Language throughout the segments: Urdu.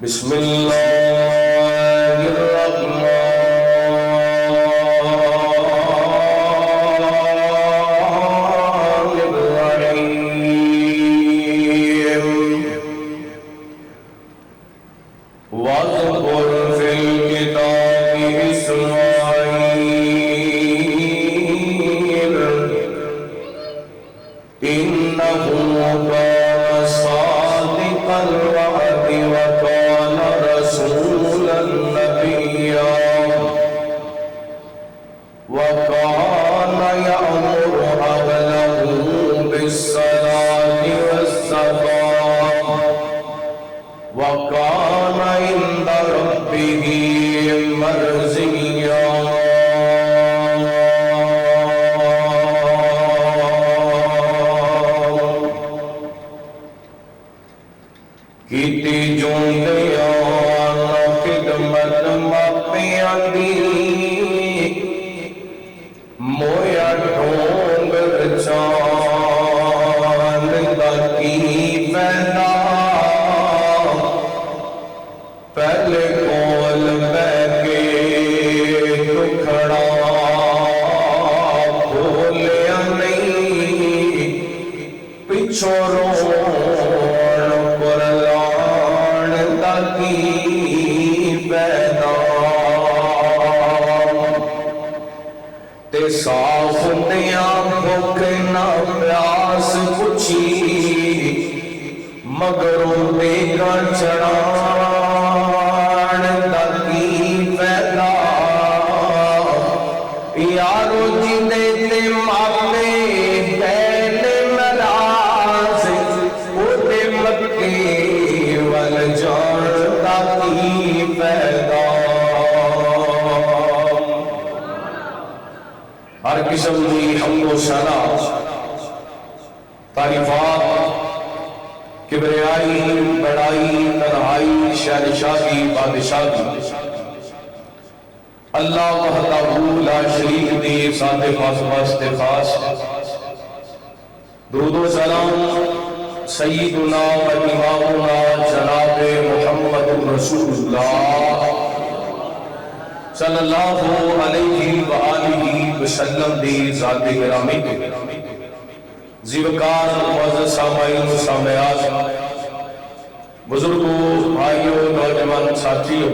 بسم اللہ الرحمن الرحیم واذکر فی الکتاب اسماعیل انہ کان صادق الوعد وکان رسولا نبیا وکان یأمر اہلہ بالصلاۃ والزکاۃ وکان عند ربہ مرضیا کیتی جوندیاں خدمت ماپیاں دی مویا ڈھونگ چاند دا کی پیدا پہلے کول بہ کے ٹکڑا کھولیا نہیں پچھوں روڑ پر لان دا کی پیدا تے صاف دیاں بھوک نہ پیاس پچھی مگروں دے گا چڑھان دا کی پیدا یارو جی دے تے ماپے پہلے مراز او دے مکے وال جان دا کی پیدا ہر قسم کی حمد و ثنا تعریفات کبریائی بڑائی تنہائی شہنشاہی بادشاہی اللہ وحدہ لا شریک دی ذات خاص واسطے خاص درود و سلام سیدنا و امامنا جناب محمد رسول اللہ صلی اللہ علیہ وآلہ وسلم دی ذات گرامی کے زیوکار معزز سامعین و سامعات بزرگوں بھائیوں نوجوان ساتھیوں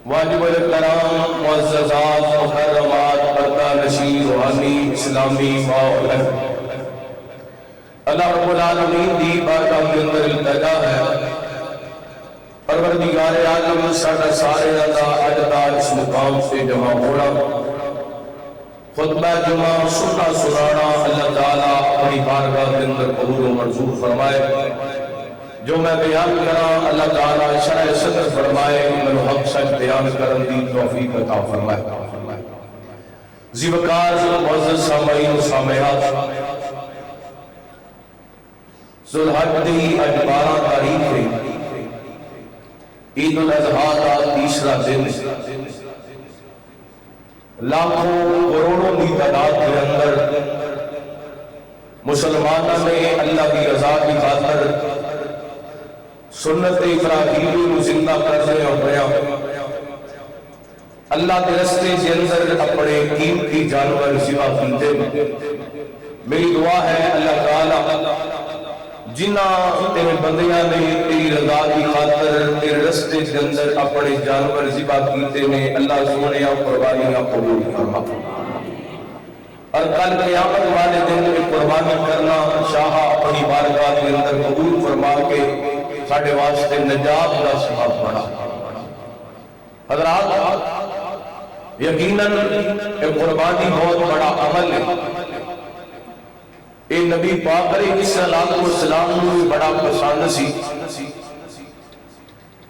واجب الکرام معززات محرمات پردہ نشین روحانی اسلامی ماحول اللہ رب العالمین دی بارگاہ کے اندر التجا ہے پروردگار عالم ساڈا سارے دا اجدار اس مقام سے جمع ہونا خطبہ جمعہ سننا سنانا اللہ تعالیٰ اپنی بارگاہ کے اندر قبول و منظور فرمائے جو میں بیان کرا اللہ تعالیٰ شرح صدر فرمائے میں حق سچ بیان کرن دی توفیق عطا فرمائے زیوکار معزز سامعین و سامعات ذوالحج دی اج 12 تاریخ ہے عید الاضحیٰ کا تیسرا دن لاکھوں کروڑوں کی تعداد کے اندر مسلمانوں نے اللہ کی رضا کی خاطر سنت ابراہیمی کو زندہ کرنے ہویا اللہ کے رستے کے اندر اپنے قیمتی جانور ذبح کیتے میری دعا ہے اللہ تعالی جنہ تیرے بندیاں نے تیری رضا کی خاطر تیرے رستے کے اندر اپنے جانور ذبح کیتے نے اللہ سونیا قربانیاں قبول فرما اور کل قیامت والے دن میں قربانی کرنا شاہ اپنی بارگاہ کے اندر قبول فرما کے ساڑھے واسطے نجات کا سبب بنا حضرات یقیناً قربانی بہت بڑا عمل ہے اے نبی پاک علیہ السلام نے بڑا پسند سی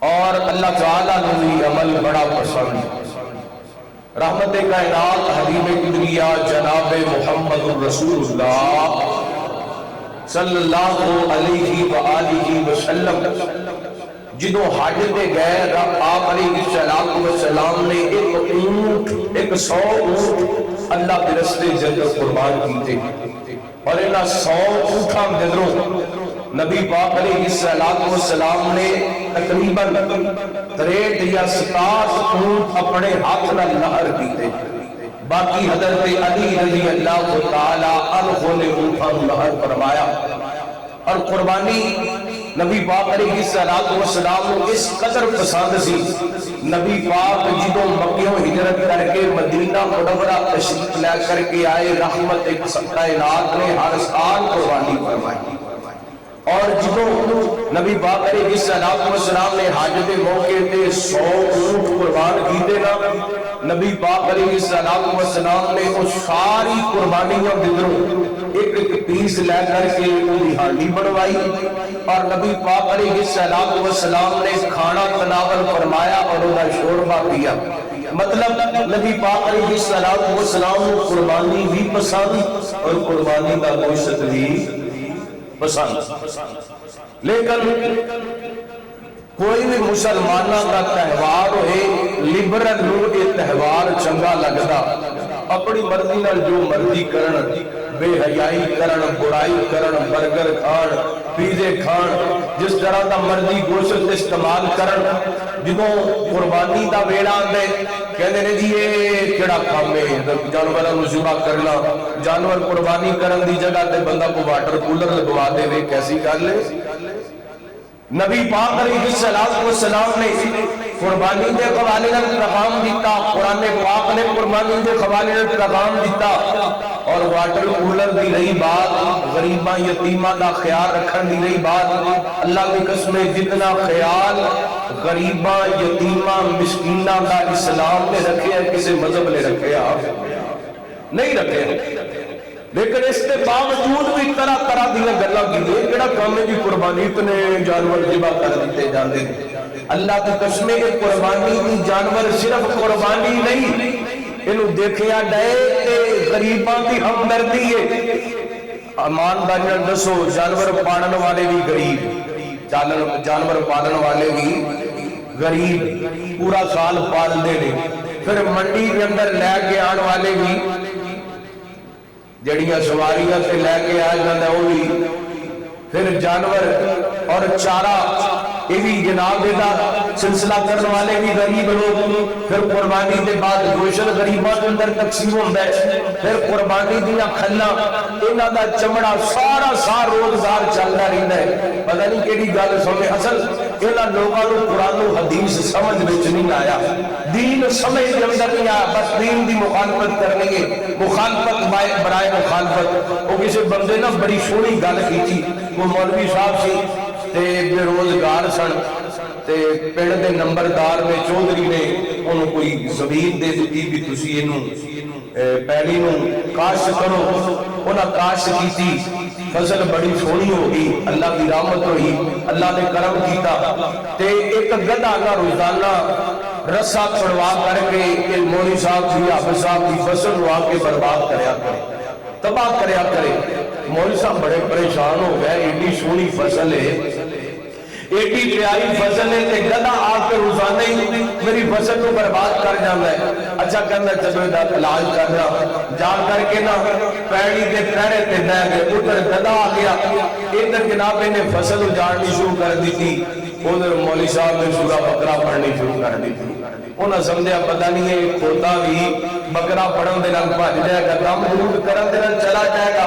اور اللہ تعالیٰ نے بھی عمل بڑا پسند رحمت کائنات حبیب قدریہ جناب محمد رسول اللہ صلی اللہ علیہ وآلہ وسلم جدوں حج دے گئے آپ علیہ السلام نے ایک 100 اونٹ اللہ کے رستے جنت قربان کی تھے اور انہاں 100 اونٹاں دندروں نبی پاک علیہ السلام نے تقریباً 63 یا 67 اونٹ اپنے ہاتھ نہ لہر کیتے، باقی حضرت علی رضی اللہ تعالی عنہ نے اونٹاں لہر فرمایا۔ اور قربانی نبی پاک علیہ السلام کو اس قدر پسند سی، نبی پاک جدوں مکیوں ہجرت کر کے مدینہ منورہ تشریف لے کر کے آئے، رحمت کائنات نے ہر سال قربانی فرمائی۔ اور جدوں نبی پاک علیہ السلام نے حج دے موقع تے 100 اونٹ قربان کیتے نا، نبی پاک علیہ السلام نے اس ساری قربانیاں دلوں ایک ایک پیس لے کر کے انہی ہانڈی بنوائی، اور نبی پاک علیہ السلام نے کھانا تناول فرمایا اور انہا شوربہ پیا۔ مطلب نبی پاک علیہ السلام کو قربانی بھی پسند اور قربانی کا گوشت بھی پسند۔ لیکن کوئی بھی مسلمانہ کا تہوار ہوئے، لبرل نو یہ تہوار چنگا لگتا، اپنی مرضی نال جو مرضی کرن، بے حیائی کرن، برائی کرن، برگر کھان، پیزے کھان، جس طرح دا مرضی گوشت استعمال کرن۔ جدوں قربانی دا ویلا آندے کہندے نے جی یہ کیڑا کام ہے جانوراں نوں ذبح کرنا، جانور قربانی کرن دی جگہ تے بندہ کو واٹر کولر لگوا دے وے، کیسی گل ہے؟ نبی پاک علیہ السلام نے قربانی دے حوالے نال پیغام دیتا، قرآن پاک نے قربانی دے حوالے نال پیغام دیتا۔ اور واٹر کولر دی رہی بات، غریباں یتیماں دا خیال رکھن دی رہی بات، اللہ کی قسم جتنا خیال غریباں یتیماں مسکیناں دا اسلام نے رکھے ہے کسی مذہب نے رکھے نہیں رکھے۔ لیکن اس کے باوجود بھی طرح طرح دیا گلا کی کہڑا کام ہے جی قربانی اتنے جانور ذبح کر دیتے جاندے ہیں۔ اللہ کی قسم ہے کہ قربانی کی جانور صرف قربانی نہیں، انہوں دیکھیا ڈائے کہ غریباں کی ہمدردی ہے۔ ایمانداری دسو جانور پالن والے بھی غریب، جانور پالن والے بھی غریب، پورا سال پال دے نے، پھر منڈی کے اندر لے کے آن والے بھی جڑیاں سواریاں سے لے کے آ جاندے وہ بھی، پھر جانور اور چارہ یہ بھی جناب دا سلسلہ کرنے والے بھی غریب لوگ، پھر قربانی کے بعد گوشت غریباں کے اندر تقسیم ہوتا ہے، پھر قربانی دیا کھلا انہاں دا چمڑا سارا روزگار چلتا رہتا ہے۔ پتہ نہیں کیڑی گل سمجھ، اصل انہاں لوگاں کو قرآن و حدیث سمجھ وچ نہیں آیا، دین سمجھ کے اندر نہیں آیا، بس دین دی مخالفت کرنی ہے، مخالفت برائے مخالفت۔ وہ کسی بندے نے بڑی سونی گل کی تھی، وہ مولوی صاحب سی تے بے روزگار سن، تے پنڈ دے نمبردار میں چودھری نے انہوں کوئی زمین دے دیتی بھی تسی انہوں پہلی نوں کاشت کرو، انہاں کاشت کی تھی، فصل بڑی سونی ہوگی، اللہ کی رحمت ہوئی، اللہ نے کرم کیتا، تے ایک گدھا کا روزانہ رسا چھڑوا کر کے کہ مولوی صاحب کی حافظ صاحب کی فصل نو آ کے برباد کریا کرے، تباہ کریا کرے۔ مولوی صاحب بڑے پریشان ہو گئے، ایڈی سونی فصل ہے، ایڈی پیاری فصل ہے کہ گدھا آ کے روزانہ ہی میری فصل کو برباد کر جانا ہے۔ اچھا کرنا چلو دا علاج کرنا، جا کر کے نا پیڑی کے پہرے تے بہ گئے، ادھر گدھا آ گیا، ادھر جناب نے فصل اجاڑنی شروع کر دی تھی، ادھر مولوی صاحب نے سورہ بقرہ پڑھنی شروع کر دی تھی۔ انہاں سمجھا پتہ نہیں ہے کھوتا بھی بقرہ پڑھن دے نال بھج جائے گا، کام دور کرن دے نال چلا جائے گا،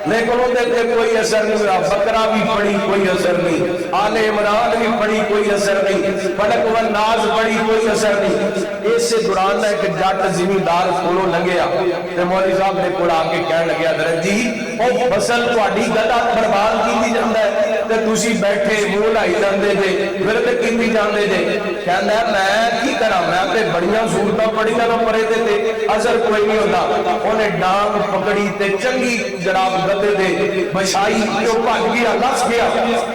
لیکن وہ دیکھتے کوئی اثر نہیں ہوا، بقرہ بھی پڑھی کوئی اثر نہیں، آل عمران بھی پڑھی کوئی اثر نہیں، فلق والناس پڑھی کوئی اثر نہیں۔ اس سے دوران ایک جٹ زمیندار کولوں لنگیا تے مولوی صاحب نے کول آ کے کہن لگیا حضرت جی او فصل تہاڈی گدھا برباد کیتی جاندا ہے تے تسی بیٹھے منہ لائی جاندے جے، پھر تے کیتی جاندے جے۔ کہندا ہے میں کی کراں، میں تے بڑیاں صورتاں پڑھیاں نہ پڑھے تے اثر کوئی نہیں ہوندا۔ انہیں ڈانگ پکڑی تے چنگی جناب گدھے دے بچائی جو بھج گیا نس گیا،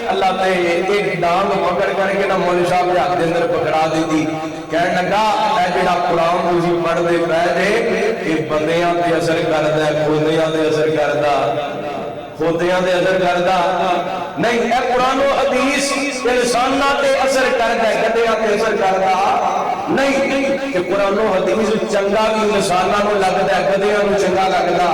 اللہ تے ایک ڈانگ پکڑ کر کے نہ مولوی صاحب کے ہاتھ دے اندر پکڑا دیتی، کہنے لگا اے جڑا قرآن تسی پڑھ دے پے جے یہ بندیاں تے اثر کردا ہے، کھوتیاں تے اثر کردا، کھوتیاں تے اثر کردا نہیں، اے قرآن و حدیث انساناں تے اثر کردا ہے، گدھیاں تے اثر کردا نہیں کہ قرآن و حدیث چنگا بھی انساناں نوں لگدا ہے کدے انہوں چنگا لگدا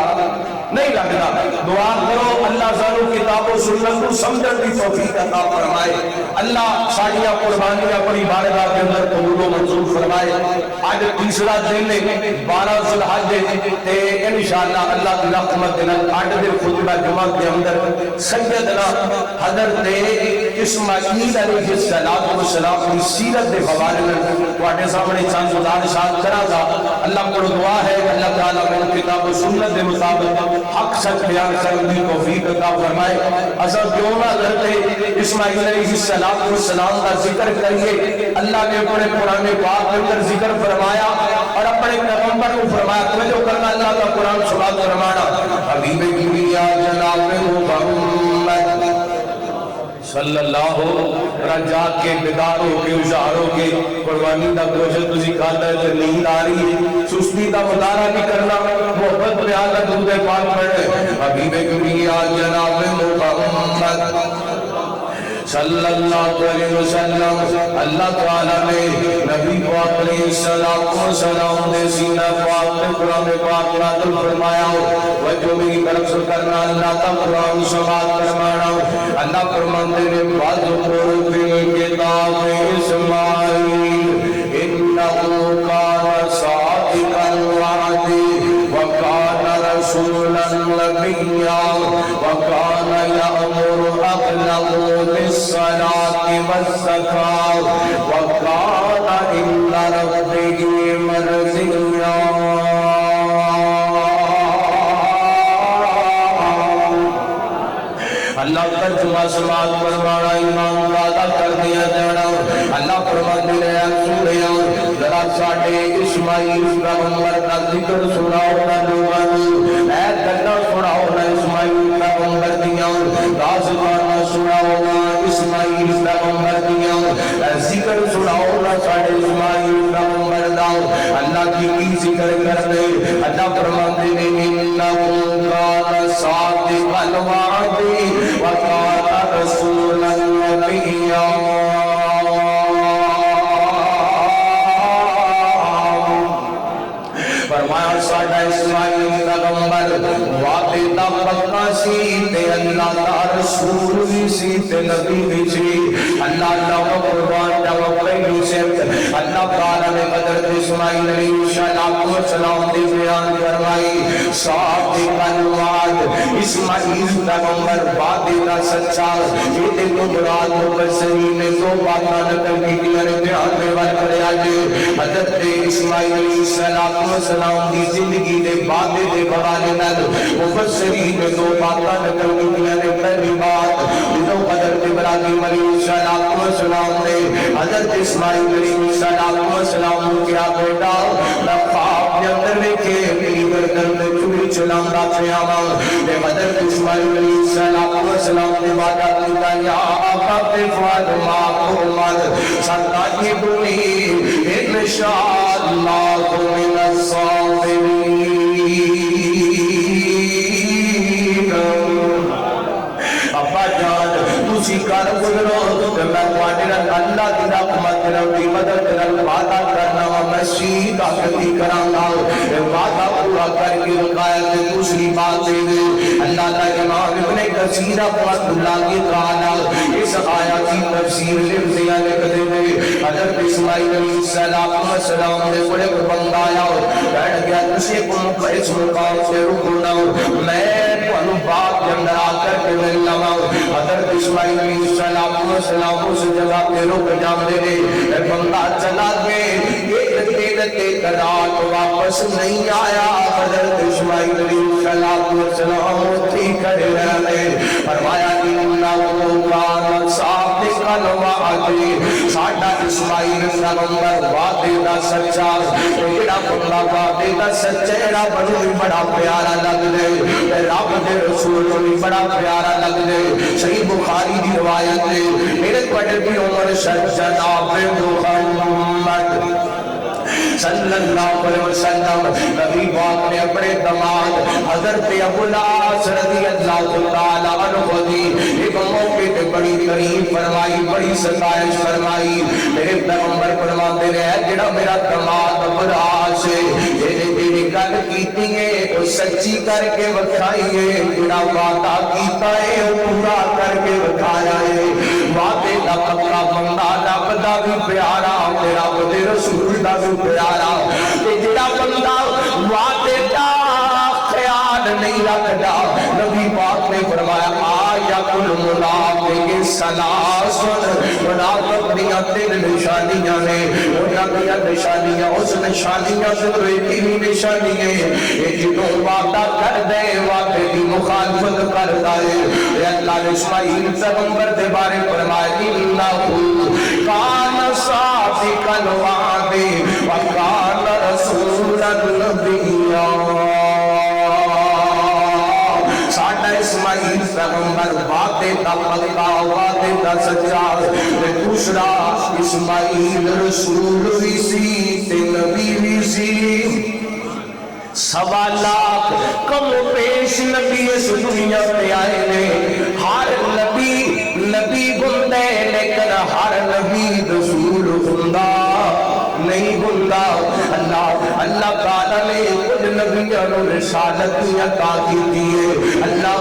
نہیں لگدا دعا کرو اللہ سانو کتاب و سنت کو سمجھن دی توفیق عطا فرمائے اللہ ساڈیاں قربانیاں اپنی بارگاہ کے اندر قبول و منظور فرمائے آج تیسرا دن ہے 12 ذی الحج تے انشاءاللہ اللہ کی رحمت دے نال اج دے خطبہ جمعہ کے اندر سیدنا حضرت اسماعیل علیہ السلام کی سیرت دے حوالے نال تواڈے سامنے چند گزارشات کراں گا اللہ کو دعا ہے اللہ تعالی میں کتاب و سنت دے مطابق حق سچ بیان کرنے کی توفیق عطا فرمائے اصل کیوں نہ کرتے اسماعیل علیہ السلام کا ذکر کریے اللہ نے اپنے قرآن پاک کے اندر ذکر فرمایا اور اپنے پیغمبر کو فرمایا توجہ کرنا اللہ کا قرآن سماعت فرمانا حبیب کبریا جناب محمد صلی اللہ رجا کے بیدار ہو کے ہوشیار ہو کے قربانی دا گوشت تسی کھاتا ہے تے نیند آ رہی ہے سستی دا مطالعہ نہیں کرنا محبت میں آلہ درود پاک پڑھے حبیب کبریا جناب محمد صلی اللہ علیہ وسلم اللہ تعالیٰ نے نبی پاک علیہ السلام نے سینہ پاک میں قرآن پاک نازل فرمایا وجہ میری طرف سے کرنا اللہ کا قرآن سماعت فرمانا اللہ فرماتے نے بعض قرآن فی کتاب اسماعیل انہو کان صادق الوعد وکان رسولا نبیا وکان یأمر اهله بالصلاة والزکاة وکان عند ربه مرضیا اللہ ترجمہ سماعت فرمانا ایمان دادا کر دیا جانا اللہ فرماتے ہیں سنیا ذرا ساڑھے اسماعیل پیغمبر کا ذکر سناؤ نہ لوگوں اے گلہ سناؤ نہ اسماعیل پیغمبر دیا دازگانا سناؤ نہ اسماعیل پیغمبر دیا ذکر سناؤ نہ ساڑھے اسماعیل پیغمبر داؤ اللہ کی ذکر کر دے اللہ فرماتے ہیں انہم کان صادق الوعد وَقَالَ رَسُولًا نَبِيًّا فرمایا ساڑھا اسماعیل پیغمبر وعدے دا پکا سی تے اللہ دا رسول بھی سی تے نبی بھی سی اللہ اللہ قربان جاوہ پہلی سے اللہ تعالیٰ نے حضرت اسماعیل علیہ السلام دی بیان فرمائی صادق الوعد اسماعیل پیغمبر وعدے دا سچا یہ تے مراد مبصرین نے دو باتاں نقل کی نے بیان میں بات کرے آجے حضرت اسماعیل علیہ السلام دی زندگی دے وعدے دے حوالے نال مفسرین نے دو باتاں نقل کی نے پہلی بات جو حضرت ابراہیم علیہ السلام نے حضرت اسماعیل علیہ السلام کو کیا بیٹا خواب کے اندر دیکھے میری گردن میں چوری چلاؤں پیا تے حضرت اسماعیل علیہ السلام نے وعدہ کیا یا آقا فعل ما تؤمر ستجدنی انشاءاللہ من الصابرین ابا جان تسی کر گزرو کہ میں تواڈے نال اللہ دی رحمت دی مدد نال وعدہ کرنا وا میں شہید آخری کراں گا وعدہ پورا کر کے رکایا تے دوسری بات ہے اللہ تعالی امام ابن کثیر رحمۃ اللہ تعالی اس آیات کی تفسیر لفظیاں لکھتے ہیں حضرت اسماعیل علیہ السلام نے بڑے بندہ آیا بیٹھ گیا تسی کو اس مقام سے رکنا میں تانوں باپ کے اندر آ کر کے ملنا حضرت اسماعیل علیہ السلام اس جگہ پہ رک جاندے نے بندہ چلا گئے ایک رات واپس نہیں آیا حضرت اسماعیل علیہ السلام اٹھی کھڑے رہے فرمایا انہو کان صادق الوعد ساڈا اسماعیل پیغمبر وعدے دا سچا جڑا بندہ وعدے دا سچا ہے رب نوں بڑا پیارا لگدا ہے رب دے رسول نوں بڑا پیارا لگدا ہے صحیح بخاری دی روایت ہے میرے بڑے بھی عمر شد جناب محمد صلی اللہ علیہ وسلم نبی پاک نے اپنے دماد حضرت ابو العاص رضی اللہ تعالی عنہ دی ایک موقع پہ بڑی تعریف فرمائی بڑی ستائش فرمائی میرے پیغمبر فرماتے ہیں جڑا میرا دماغ براش جڑی گل کیتی ہے وہ سچی کر کے وکھائیے جڑا وعدہ کیتا ہے وہ پورا کر کے وکھایا ہے وعدے دا پکا بندہ رب دا بھی پیارا تے رب دے رسول دا بھی پیارا تے جڑا بندہ وعدے دا خیال نہیں رکھدا نبی پاک نے فرمایا آیا کل منافق سلاسل منافق دیاں تین نشانیاں نے انہاں دیاں نشانیاں اس نشانیاں سے ایک ہی نشانی ہے یہ جنوں وعدہ کر دے وعدے دی مخالفت کرتا ہے اللہ نے اسماعیل پیغمبر دے بارے فرمایا انہ کان صادق الوعد وکان رسول نبیّا اسماعیل پیغمبر وعدے دا پکا وعدے دا سچا تے دوسرا اسماعیل رسول بھی سی تے نبی بھی سی سوا لاکھ کم پیش نبی اس دنیا پہ آئے نے ہر نبی بندے لیکن ہر نبی رسول بندہ نہیں بندہ اللہ تعالیٰ نے کچھ نبیوں نے رسالت عطا کی دیئے اللہ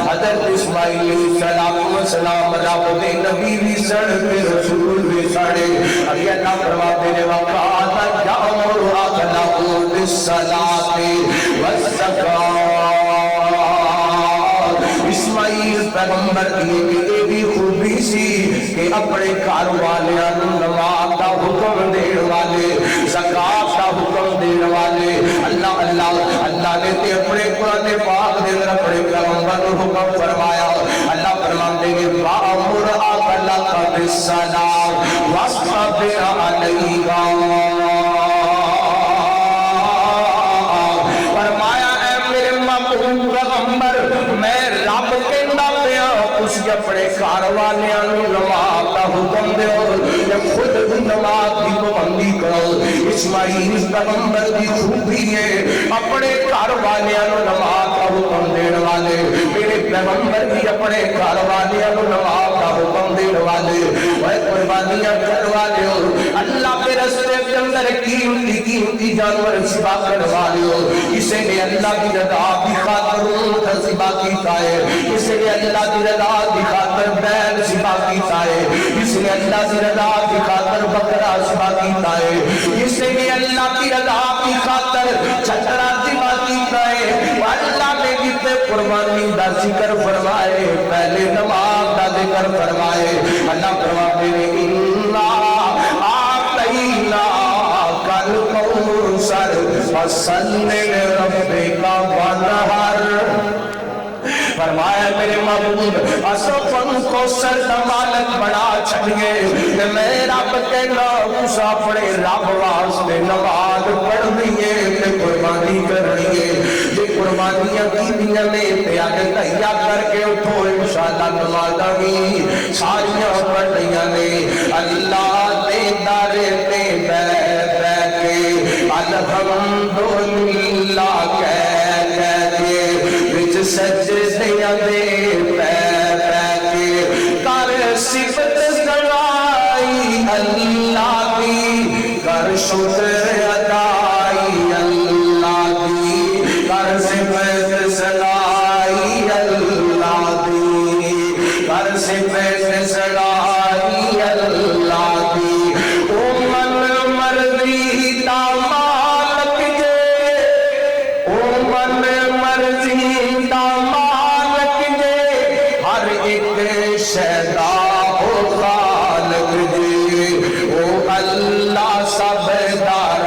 حضرت اسماعیل علیہ السلام رب دے نبی بھی سڑ پہ رسول بھی سڑے ابھی اللہ فرما دینے وقت جامر اخلاقوں بالصلاة والزکاة اسماعیل پیغمبر کی بھی خوبی سی کہ اپنے گھر والیاں نماز دا حکم دین والے زکات دا حکم دین والے اللہ نے تے اپنے قرآن پاک دے اندر اپنے پیغمبر کو حکم فرمایا اللہ فرماتے ہیں وَأَمُرْ أَهْلَكَ بِالصَّلَاةِ وَاصْطَبِرْ عَلَيْهَا فرمایا اے میرے محبوب پیغمبر میں رب کہندا پیا تسی اپنے گھر والیاں نوں نماز دا حکم دیو یا خود بھی نماز دی پابندی کرو اسماعیل پیغمبر دی خوبی ہے اپنے گھر والیاں نوں نماز دا حکم دین والے میرے پیغمبر بھی اپنے گھر والیاں نوں نماز دا حکم دین والے وہ قربانیاں کرنے والے ہو اللہ کے راستے کے اندر قیمتی جانور ذبح کرنے والے ہو کسی نے اللہ کی رضا کی خاطر اونٹ ذبح کیتا ہے کسی نے اللہ کی رضا کی خاطر بیل ذبح کیتا ہے کسی نے اللہ کی رضا کی خاطر بکرا ذبح کیتا ہے کسی نے اللہ کی رضا کی خاطر چھترا ذبح کیتا ہے اللہ نے جتنے قربانی دا ذکر فرمائے پہلے نماز دا ذکر فرمائے اللہ فرماتے ہیں اِنَّا آتَيْنَاكَ الْكَوْثَرَ فَصَلِّ لِرَبِّكَ وَانْحَرْ فرمایا میرے محبوب اصفن کو سر مالک بنا چھڑیے کہ میں رب کہنا اس اپنے رب واسطے نماز پڑھ دیئے تے قربانی کر دیئے جے قربانیاں کی دیا نے تے آگے تحیہ کر کے اٹھو انشاءاللہ نمازہ بھی ساریاں پڑھ دیا نے اللہ دے دارے تے بے کے الحمدللہ کہہ کے وچ سجدیاں دے پہ کے کر صفت سڑائی اللہ کی کر شکر ادائی اللہ کی کر صفت سڑائی اللہ کی کر صفت سڑائی اللہ کی او من مرضی تا مالک جے او من مرضی تا مالک جے ہر ایک شہدہ او خالق جے او اللہ سب دار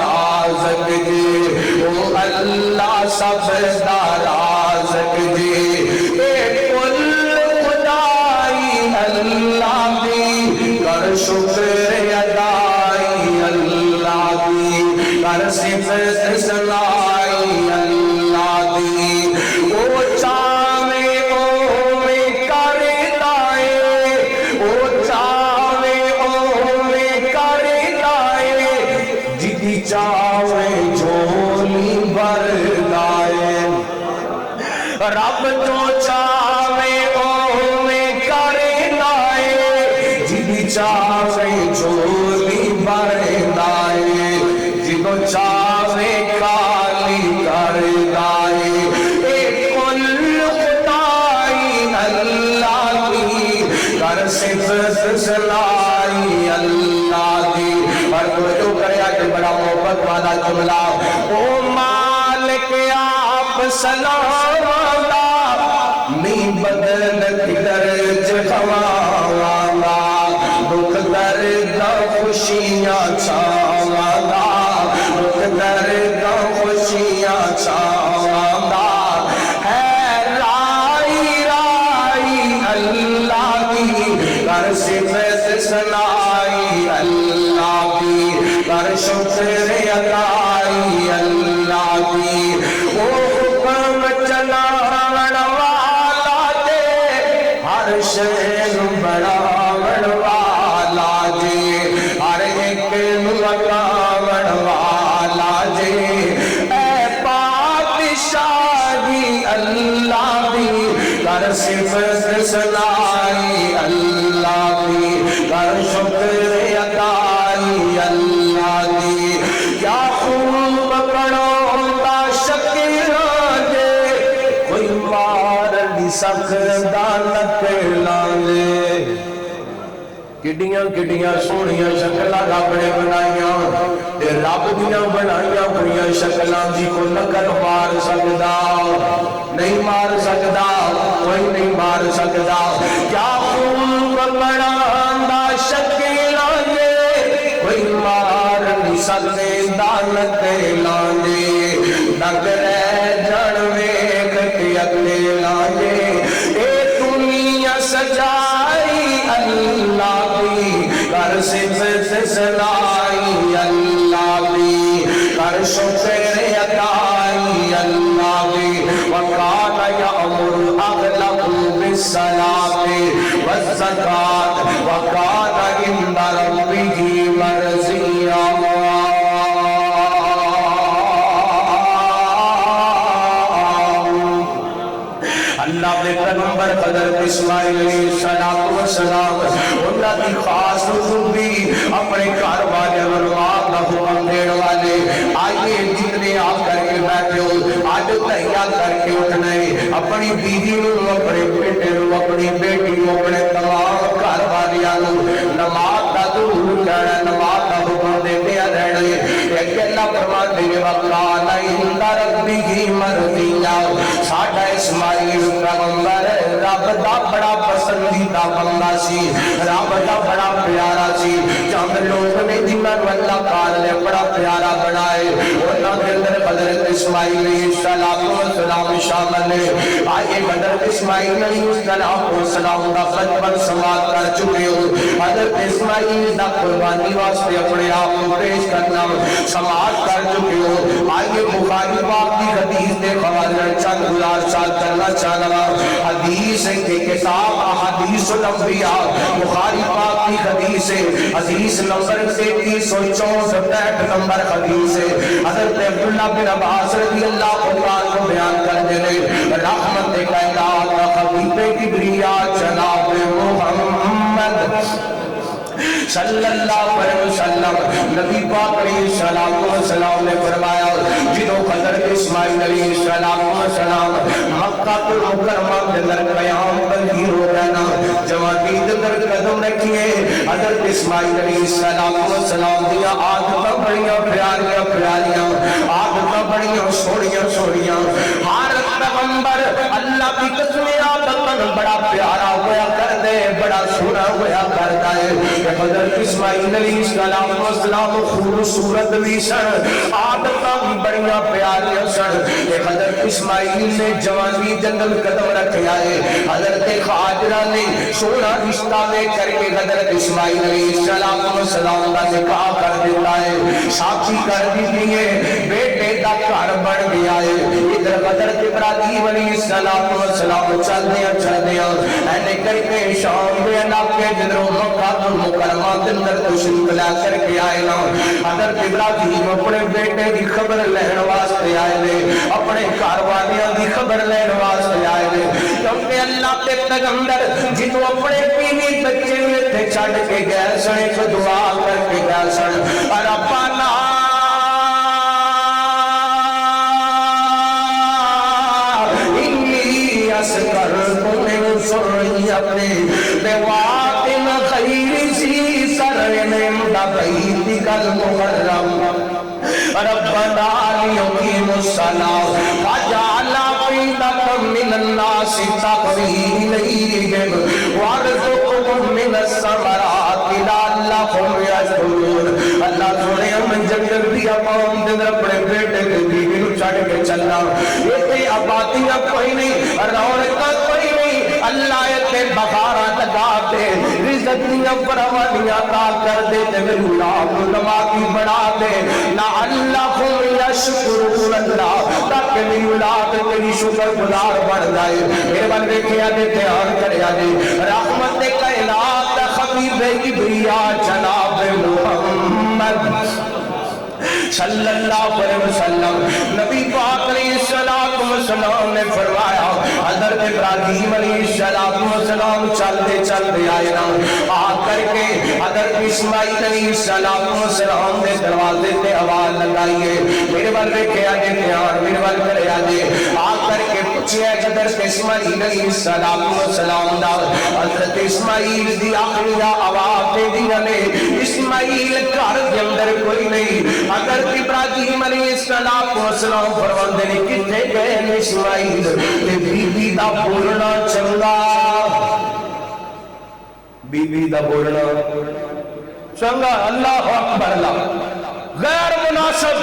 محبت والا جملہ او مالک آپ سلام می بدل کدر جگوانا دکھ درد خوشیاں چھاوانا دکھ درد خوشیاں چھاوانا ہے رائی رائی اللہ کی کر صفت سنائی اللہ کی کر شکر ادائی اللہ کی وہ حکم چلاون والا دے ہر شے بڑھاون والا جے ہر ایک نو اگاون والا جے اے پادشاہی اللہ دی کر صفت سنائی اللہ دی کر شکر ادائی اللہ دی کیا خوب پڑھوتا شکل دے کوئی مار نہیں سکتا نکلانے کڈیاں کڈیاں سونیاں شکلاں رب نے بنائیاں تے رب دیاں بنائیاں ہوئیاں شکلاں دی کوئی نقل مار سکدا نہیں مار سکدا کوئی نہیں مار سکدا کیا خوب بنانا شکلاں دے کوئی مار نہیں سکدا نکلاں دے دنگ رہ جان ویکھ کے اکیلاں دے اے دنیا سجائی اللہ کی کر صفت سنائی اللہ کی کر شکر ادائی اللہ کی وکان یأمر اهله بالصلاة والزکاة وکان عند ربه مرضیا اللہ کے پیغمبر حضرت اسماعیل علیہ السلام انہاں دی خاص خوبی اپنے گھر والے ورواق دا حکم دین والے آئیے جتنے آپ کر کے بیٹھے ہو آج تحیات کر کے اٹھنے اپنی بیوی نو اپنے بیٹے نو اپنی بیٹی نو اپنے تمام گھر والیاں نماز دا ضرور کہنا نماز دا حکم دیندے رہنے ایک اللہ فرماتے ہیں وقال عند ربه مرضیا ساڈا اسماعیل پیغمبر رب دا بڑا پسندیدہ بندہ سی رب دا بڑا پیارا سی چند لوگ نے جنہاں نوں اللہ تعالی نے بڑا پیارا بنائے انہاں دے اندر حضرت اسماعیل علیہ السلام شامل ہے آئے حضرت اسماعیل علیہ السلام دا بچپن سماعت کر چکے ہو حضرت اسماعیل دا قربانی واسطے اپنے آپ کو پیش کرنا سماعت کر چکے ہو آئیے بخاری پاک کی حدیث دے حوالے چند گزار سال کرنا چاہنا حدیث کے کتاب احادیث الانبیاء بخاری پاک کی حدیث ہے حدیث نمبر 3364 نمبر حدیث ہے حضرت عبداللہ بن عباس رضی اللہ عنہ کو بیان کر دینے رحمت کائنات حبیب کبریات جناب محمد صلی اللہ علیہ وسلم نبی پاک علیہ السلام نے فرمایا جنہوں حضرت اسماعیل علیہ السلام مکہ المکرمہ کے اندر قیام پذیر ہو گیا جوانی کے اندر قدم رکھیے حضرت اسماعیل علیہ السلام دیا عادتاں بڑیاں پیاریاں پیاریاں عادتاں بڑیاں سوڑیاں سوڑیاں ہر پیغمبر اللہ کی قسم عادتاں بڑا پیارا ہوا کر دے بڑا سونا ہوا کرتا ہے کہ حضرت اسماعیل علیہ السلام خوبصورت بھی سن عادتاں بڑیاں پیاریاں سن کہ حضرت اسماعیل نے جوانی جنگل قدم رکھا ہے حضرت خاجرہ نے سونا رشتہ لے کر کے حضرت اسماعیل علیہ السلام کا نکاح کر دیتا ہے شادی کر دی ہے بیٹے کا گھر بن گیا ہے ادھر حضرت ابراہیم علیہ السلام چلدے اینے کر کے شام کے علاقے جدھروں مکہ المکرمہ کے اندر تشریف لا کر کے آئے نا حضرت ابراہیم اپنے بیٹے کی خبر لین واسطے آئے نے اپنے گھر والیاں کی خبر لین واسطے آئے نے کیونکہ اللہ کے پیغمبر جنوں اپنے بیوی بچے تے چھڈ کے گئے سن ایک دعا کر کے گئے سن ربنا انی اسکرت من ذریتی بواد غیر ذی زرع عند بیتک المحرم ربنا لیقیموا الصلاۃ فجعل أفئدة من الناس تهوی إلیہم وارزقهم من الثمرات لعلهم يشکرون۔ اللہ سونے ہم جنت دی عوام دے اندر اپنے بیٹے تے بیوی نو چھڈ کے چلنا، ایتھے آبادیاں کوئی نہیں، رونقاں کوئی نہیں، اللہ ایتھے بہاراں لگا دے، رزق دیاں فراوانیاں عطا کر دے تے میری اولاد نمازی بنا دے، لعلهم يشکرون اللہ، تاکہ میری اولاد تیری شکر گزار بن جائے۔ میرے بل دیکھیا دے دھیان کریا دے، رحمت کائنات حبیب کبریا جناب محمد صلی اللہ علیہ وسلم، نبی پاک علیہ السلام نے فرمایا، حضرت ابراہیم علیہ السلام چلتے چلتے آئے نا، آ کر کے حضرت اسماعیل علیہ السلام نے دروازے تے آواز لگائیے، میرے بل دیکھے آجے دھیان، میرے بل کرے آجے، آ کر کے پوچھے حضرت اسماعیل علیہ السلام دا، حضرت اسماعیل دی آخری آواز دے دیا نے، اسماعیل گھر کے اندر کوئی نہیں، حضرت ابراہیم علیہ السلام فرماندے نے کتنے گئے اسماعیل تے بی بی دا بولنا چنگا، بی بی دا بولنا چنگا، اللہ اکبر، اللہ غیر مناسب۔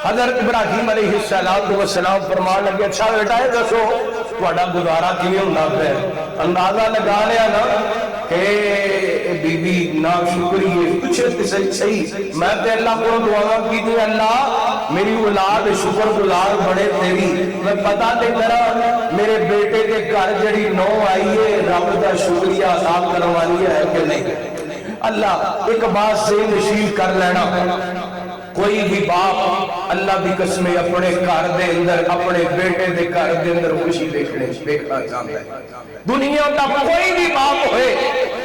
حضرت ابراہیم علیہ السلام فرمان لگے، اچھا بیٹا ہے دسو تہاڈا گزارا کیویں ہوندا پیا؟ اندازہ لگا لیا نا کہ بی بی نا شکریہ، پوچھے تے صحیح، میں تے اللہ کو دعا کیتی، اللہ میری اولاد شکر گزار بڑے تیری، میں پتہ تے کرا میرے بیٹے کے گھر جڑی نو آئی ہے رب دا شکریہ ادا کروانی ہے کہ نہیں؟ اللہ ایک بات سے نشیل کر لینا، کوئی بھی باپ اللہ دی قسم اپنے گھر دے اندر اپنے بیٹے دے گھر دے اندر خوشی دیکھنا چاہتا ہے، دنیا کا کوئی بھی باپ ہوئے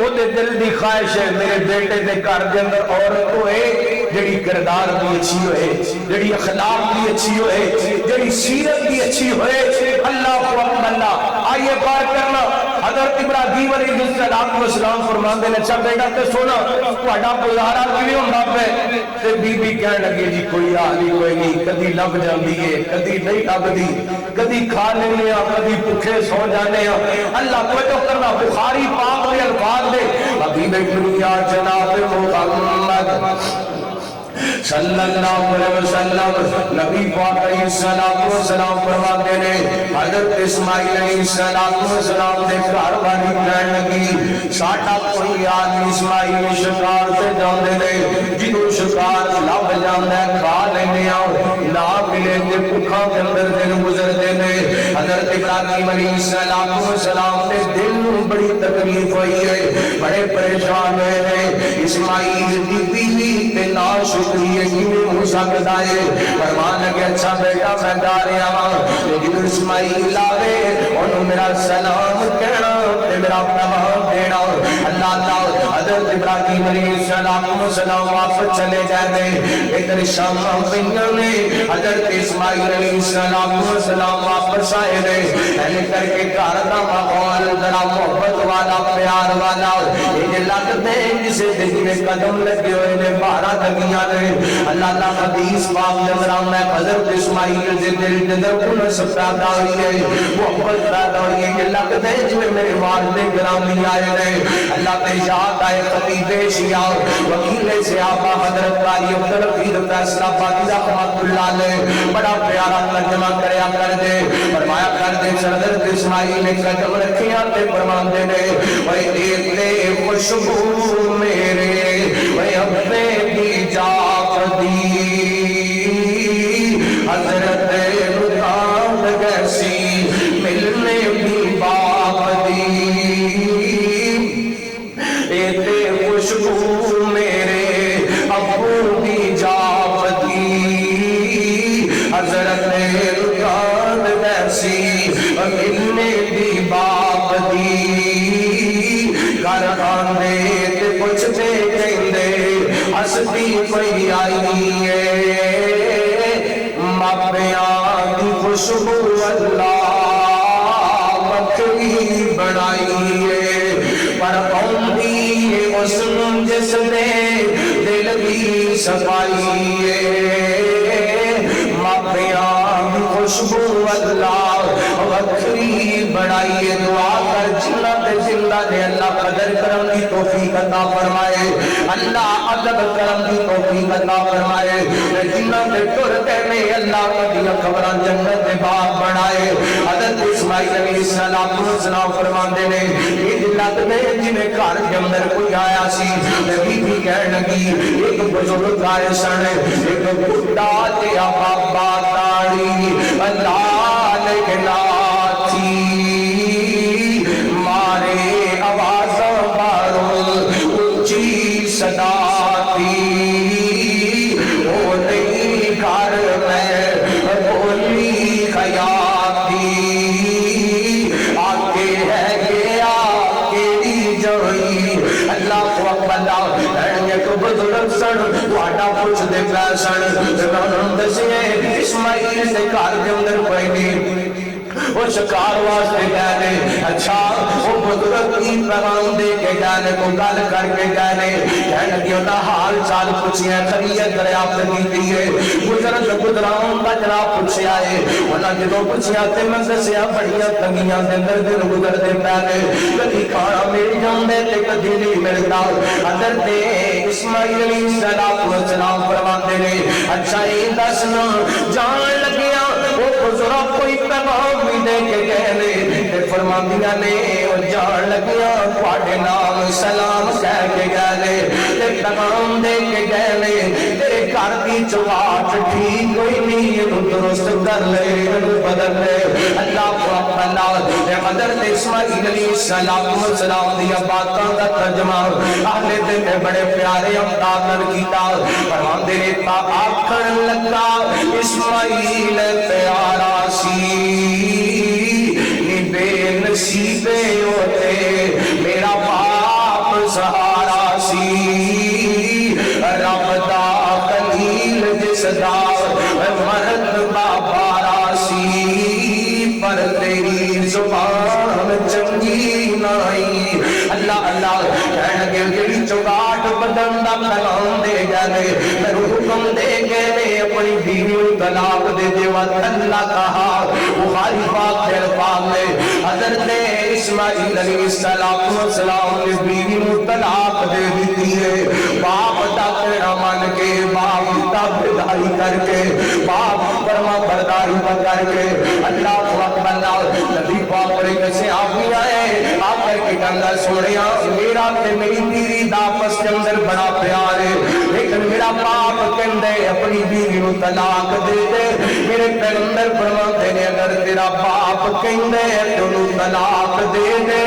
او دے دل دی خواہش ہے میرے بیٹے دے گھر دے اندر عورت ہوئے جڑی کردار بھی اچھی ہوئے، جڑی اخلاق بھی اچھی ہوئے، جڑی سیرت بھی اچھی ہوئے۔ اللہ اکبر، اللہ آئیے بات کرنا، حضرت ابراہیم علیہ السلام فرماندے نے، اچھا بیٹا تے سونا تہاڈا گزارا کیویں ہوندا پیا؟ تے بی بی کہن لگی جی کوئی حال ہی کوئی نہیں، کدی لب جاندی ہے کدی نہیں لبدی، کدی کھا لینے ہاں کدی بھوکے سو جانے ہاں۔ اللہ توجہ کرنا، بخاری پاک کے الفاظ دے، حبیب دنیا جناب محمد صلی اللہ علیہ وسلم، نبی پاک علیہ السلام فرماتے ہیں، حضرت اسماعیل علیہ السلام نے گھر والی کہن لگی، ساڈا کوئی آدمی اسماعیل شکار سے جاندے نے، جنوں شکار لب جاندا ہے کھا لینے آ، نہ ملے تے بھوکاں دے اندر دن گزرتے نے۔ حضرت ابراہیم علیہ السلام نے دل نوں بڑی تکلیف ہوئی ہے، بڑے پریشان ہوئے ہیں، اسماعیل دی بیوی تے نا شکریہ کیویں ہو سکتا ہے؟ فرمان لگے، اچھا بیٹا میں جا رہا ہاں، لیکن اسماعیل آوے انہوں میرا سلام کہنا تے میرا پیغام دینا۔ اللہ حضرت ابراہیم علیہ السلام واپس چلے جاتے، ادھر شام پہنوں نے حضرت اسماعیل علیہ السلام واپس آئے نے، پہلے کر کے گھر دا ماحول ذرا محبت والا پیار والا، یہ لگتے کسی دن میں قدم لگے ہوئے نے، بارہ لگیاں نے۔ اللہ حدیث پاک جمران میں حضرت اسماعیل دے دل دے اندر انس پیدا ہوئی ہے، محبت پیدا ہوئی ہے، یہ لگتا ہے جو میرے والد گرامی آئے نے۔ اللہ تے یاد آئے خطیب شیعہ وکیل صحابہ حضرت قاری عبدالحفیظ فیصلہ آبادی رحمۃ اللہ علیہ بڑا پیارا ترجمہ کریا کر دے، فرمایا کر دے، حضرت اسماعیل نے قدم رکھیاں تے فرماندے نے، اے دیکھتے خوشبو میرے اے اپنے دی جاپ دی، حضرت رکان گیسی ملنے بھی باپ دی، اے تے خوشبو میرے ابو دی جاپ دی، حضرت رکان گیسی ملنے بھی باپ دی، گھر آندے تے پوچھتے کہندے ہستی کوئی آئی ہے، ماپیاں دی خوشبو اللہ مکھی بنائی ہے، پر آؤندی ہے اس جس نے دل دی صفائی ہے، خوشبو اللہ وکری بڑھائیے دعا کر جنہ تے زندہ نے اللہ قدر کرم کی توفیق عطا فرمائے اللہ ادب کرم کی توفیق عطا فرمائے جنہ تے ٹرتے میں اللہ کدی خبراں جنت دے باغ بنائے حضرت اسماعیل علیہ السلام فرماندے نے یہ جنت دے جنے گھر کے اندر کوئی آیا سی نبی بھی کہنے لگی ایک بزرگ آئے سن ایک بڈھا تے بابا داڑھی اللہ لیکن تھی مارے آواز بارو اونچی صدا تھی وہ نہیں گھر میں بولی خیال تھی آگے ہے گیا کیڑی جوئی اللہ کو اکبر ایک بزرگ سن واڈا پوچھ دے پیسن جنہوں دسے اسماعیل سے کار کے اندر پہنی وہ شکار واسطے گئے اچھا وہ بزرگ کی پیغام دے کے گئے کو گل کر کے گئے کہنے کہ انہاں حال چال پوچھیا خیریت دریافت کیتی ہے بزرگ گزراؤں کا جناب پوچھیا ہے انہاں جدوں پوچھیا تے میں دسیا بڑیاں تنگیاں دے اندر دن گزرتے پے کبھی کھانا مل جاندے تے کبھی نہیں ملتا حضرت اسماعیل علیہ السلام فرماتے نے اچھا یہ دسنا جان لگیا وہ بزرگ کوئی پیغام بھی دے کے کہنے فرماندیاں نے وہ جان لگیا تواڈے نام سلام کہہ کے گئے تے پیغام دے کے گئے تیرے گھر دی چواٹ ٹھیک کوئی نہیں یہ درست کر لے بدل لے اللہ کو اپنا حضرت اسماعیل علیہ السلام دی باتاں دا ترجمہ اہل دل نے بڑے پیارے انداز کیتا فرماندے نے تا آکھن لگا اسماعیل پیارا بے نصیبے ہوتے میرا باپ سہارا سی رب دا خلیل جس دا مرد بابارا سی پر تیری زبان چنگی نہیں اللہ اللہ کہنے کے جڑی چوگاٹ بدن دا کلام دے گئے میرے حکم دے گئے اپنی بیوی طلاق دے دے اللہ کہا بخاری پاک دے الفاظ میں حضرت اسماعیل علیہ السلام نے بیوی نو طلاق دے دیتی ہے باپ دا کہنا مان کے باپ تابعداری کر کے باپ فرما برداری کر کے اللہ کو اکبر نبی پاک علیہ سے آپ بھی آئے آپ کر کے کہنا سنیا میرا تے میری بیوی دا آپس کے اندر بڑا پیار ہے لیکن میرا باپ کہندے اپنی بیوی نو طلاق دے دے میرے پیغمبر فرماتے ہیں اگر تیرا باپ کہندے تو نو طلاق دے دے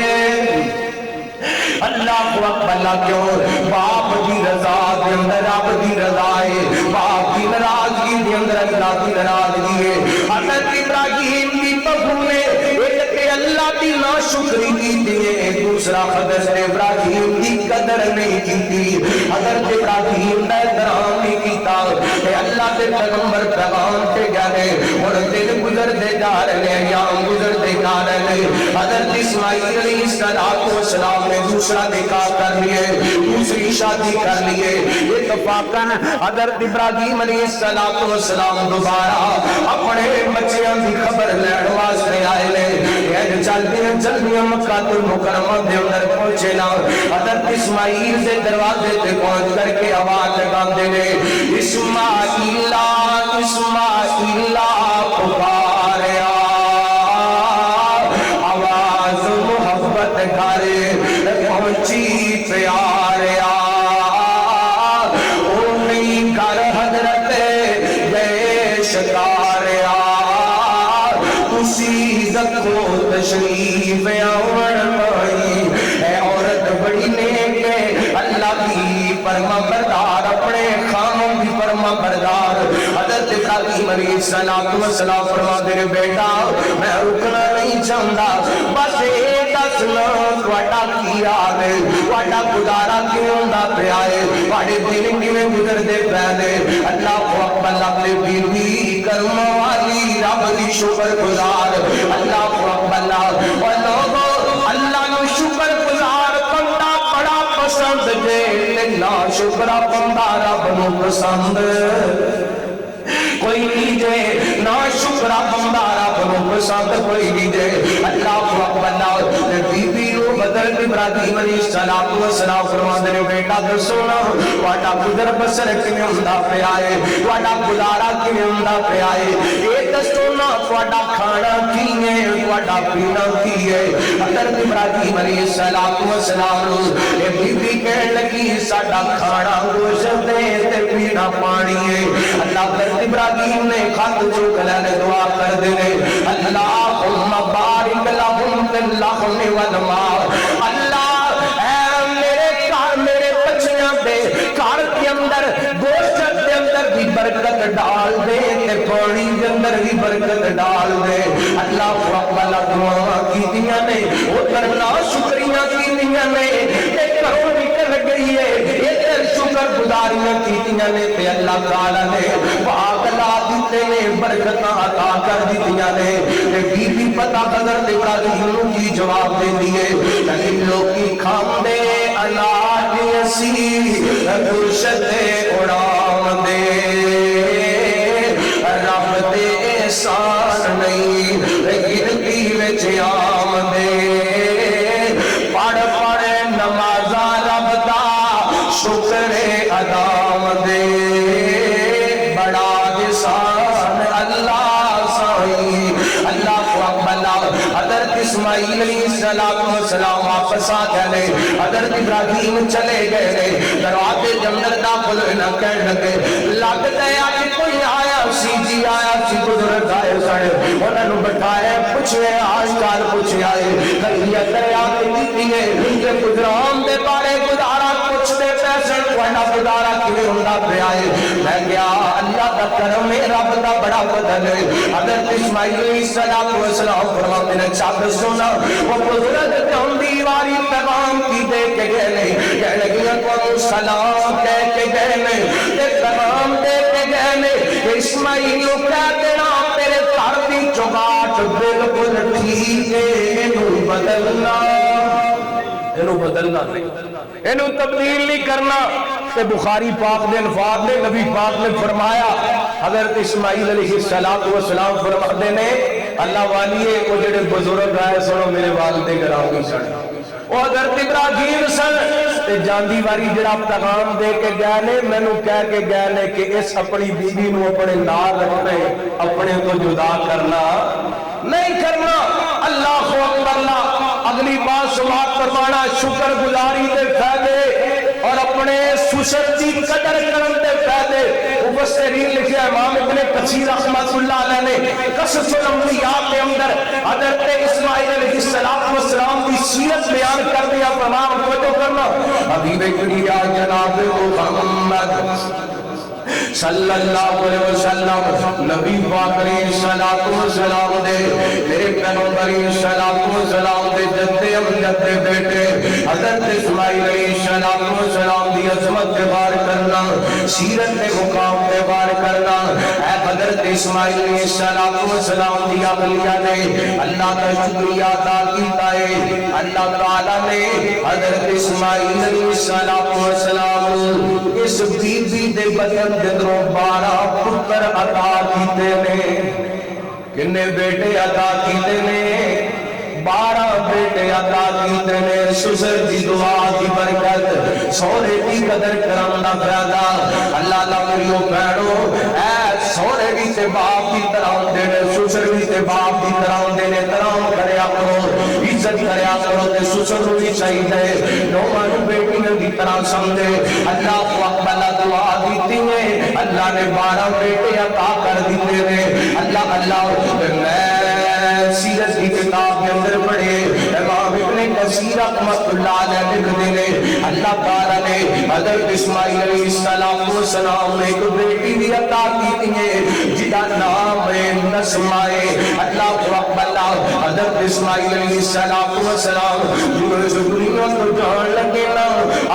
اللہ کو اکبر کیوں باپ دی رضا دے اندر رب دی رضا ہے باپ دی ناراضگی دے اندر اللہ دی ناراضگی ہے حضرت ابراہیم دی بہو نے ایک اللہ دی ناشکری کی دیئے دوسرا حضرت ابراہیم دی قدر نہیں کی تھی حضرت ابراہیم دا احترام نہیں کیتا اے اللہ دے پیغمبر پیغام تے گئے اور دل گزر دے جا رہے ہیں یا گزر دے جا رہے ہیں حضرت اسماعیل علیہ السلام نے دوسرا نکاح کر لیے دوسری شادی کر لیے اتفاقاً حضرت ابراہیم علیہ السلام دوبارہ اپنے بچیاں دی خبر لین واسطے آئے لے جلدی مکہ المکرمہ دے اندر پہنچے نا حضرت اسماعیل دے دروازے تے پہنچ کر کے آواز لگاندے نے اسماعیلا اسماعیلا پکاریا آواز محبت گھرے پہنچی پیاریا او نہیں کر حضرت بے شکاریا اسی زکو تشریف آون مائی اے عورت بڑی نیک ہے اللہ کی فرما بردار اپنے خامن کی فرما بردار حضرت ابراہیم علیہ السلام فرما دے بیٹا میں رکنا نہیں چاہتا بس ایک دسنا تواڈا کی حال ہے تواڈا گزارا کیوں دا پیا ہے تواڈے دن کیویں گزردے پے نے اللہ کو اکبر اپنے بیوی کرم والی رب دی شکر گزار اللہ کو اکبر اور لوگوں اللہ نو شکر گزار بندہ بڑا پسند جے نا شکرا بندہ رب نو پسند کوئی نہیں جے نا شکرا بندہ پسند کوئی نہیں دے اللہ اکبر بی بی حضرت ابراہیم علیہ السلام فرماندے نے بیٹا دسو نا تہاڈا گزر بسر کیویں ہوندا پیا ہے تہاڈا گزارا کیویں ہوندا پیا ہے اے دسو نا تہاڈا کھانا کی ہے تہاڈا پینا کی ہے حضرت ابراہیم علیہ السلام اے بی بی کہن لگی ساڈا کھانا گوشت ہے تے پینا پانی ہے اللہ حضرت ابراہیم نے خط چوک لے دعا کر دے اللہم بارک لہم فی اللحم والماء اللہ اے میرے بچیاں دے گھر کے اندر گوشت دے اندر بھی برکت ڈال دے تے پانی دے اندر بھی برکت ڈال دے اللہ اکبر دعا کیتیاں نے ادھر نا شکریاں کیتیاں نے تے گھروں نکل گئی ہے ادھر شکر گزاریاں کیتیاں نے تے اللہ تعالی نے پاک لا دیتے نے برکتاں عطا کر دیتیاں نے تے بی بی پتہ حضرت ابراہیم کی جواب دے دیے لیکن لوکی کھاندے اناج اسی گوشت اڑام دے رب دے احسان نہیں گنتی وچ آم دے پڑھ پڑھ نمازاں رب دا شکر ادام دے بڑا احسان اللہ سائی اللہ اکبر حضرت اسماعیل علیہ السلام واپس آ گئے حضرت ابراہیم چلے گئے دروازے جنگل داخل نہ کہنے لگے لگتا ہے کہ کوئی آیا سی جی آیا سی بزرگ آئے سڑے انہوں نے بٹھائے پوچھے آج کال پوچھے آئے کہیں دریا کے دیتی ہے کہ گزرام دے بارے گزارا کچھ دے پیسے کوئنہ گزارا کیویں ہوندا پیا ہے میں گیا اللہ کا کرم ہے رب دا بڑا بدل ہے حضرت اسماعیل علیہ السلام فرماتے ہیں چاہتے سونا وہ بزرگ کہندی واری پیغام کی دے کے گئے نہیں کہنے لگیاں کو سلام کہہ کے گئے نہیں تے پیغام دے کے گئے نہیں کہ اسماعیل کہہ دینا تیرے گھر دی چوگاٹ بالکل ٹھیک ہے اینو بدلنا اینو تبدیل نہیں کرنا تے بخاری پاک نے الفاظ نے نبی پاک نے فرمایا حضرت اسماعیل علیہ السلام فرماتے نے اللہ والیے کو جڑے بزرگ آئے سنو میرے والدے گرامی سن وہ حضرت ابراہیم سن تے جاندی واری جڑا پیغام دے کے گئے نے مینوں کہہ کے گئے نے کہ اس اپنی بیوی نو اپنے نال رکھنا اپنے تو جدا کرنا نہیں کرنا اللہ اکبر اگلی بات سماعت فرمانا شکر گزاری دے فائدے اور اپنے سسر کی قدر کرن دے فائدے مفسرین لکھا امام ابن کثیر رحمۃ اللہ علیہ نے قصص الانبیاء کے اندر حضرت اسماعیل علیہ السلام کی سیرت بیان کر دیا تمام توجہ کرنا حبیب کبریا جناب محمد صلی اللہ علیہ وسلم نبی پاک علیہ السلام دے میرے پیغمبر علیہ السلام دے جدے امجد دے بیٹے حضرت اسماعیل علیہ السلام دی عظمت کے بار کرنا سیرت کے مقام کے بار کرنا اے حضرت اسماعیل علیہ السلام دی عقلیہ نے اللہ کا شکریہ ادا کیتا ہے اللہ تعالی نے حضرت اسماعیل علیہ السلام اس بی بی دے بدن جدروں 12 پتر عطا کیتے نے کنے بیٹے عطا کیتے نے 12 بیٹے عطا کیتے نے سسر دی دعا کی برکت سورے کی قدر کرنا فائدہ اللہ دا میو بہنو اے سورے بھی تے باپ کی طرح ہوندے نے سسر بھی تے باپ کی طرح ہوندے نے ترام کریا کرو عزت کریا کرو تے سسر نو بھی چاہیے نوواں بیٹیاں دی طرح سمجھے اللہ کو اکبر دعا دیتی ہے اللہ نے 12 بیٹے عطا کر دیتے نے اللہ میں سیرت کی کتاب کے اندر پڑھے امام ابن کثیر رحمۃ اللہ علیہ لکھتے ہیں اللہ تعالی نے حضرت اسماعیل علیہ السلام نے ایک بیٹی بھی عطا کی ہے جدا نام ہے نسمہ اللہ اکبر حضرت اسماعیل علیہ السلام جو دنیا کو جان لگے نا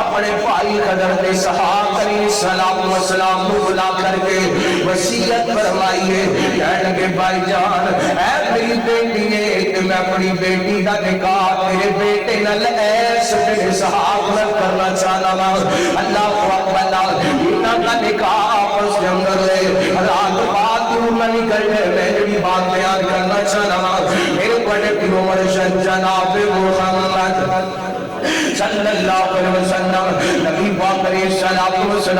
اپنے بھائی حضرت اسحاق علیہ السلام کو بلا کر کے وصیت فرمائی ہے کہنے لگے بھائی جان اے میری بیٹی ہے کہ میں اپنی بیٹی کا نکاح میرے بیٹے نال ایس بن اسحاق نال کرنا چاہتا ہوں اللہ اکبر انہاں کا نکاح آپس کے اندر لے رات بات کیوں نہ نکل جائے میں جڑی بات بیان کرنا چاہتا ہوں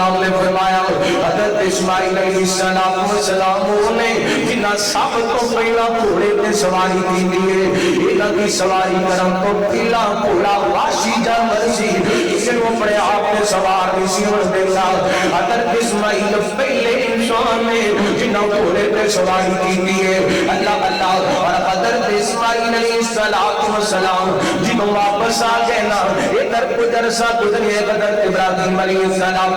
السلام نے فرمایا حضرت اسماعیل علیہ السلام نے جنہ سب تو پہلا گھوڑے تے سواری کی دیئے انہاں کی سواری کرم تو پہلا گھوڑا واشی جانور سی اسے وہ اپنے آپ نے سوار نہیں سی ہونے دیتا حضرت اسماعیل پہلے انسان نے جنہ گھوڑے تے سواری کی دیئے اللہ اللہ اور حضرت اسماعیل علیہ السلام جنہوں واپس آ گئے نا ادھر کچھ عرصہ گزریے حضرت ابراہیم علیہ السلام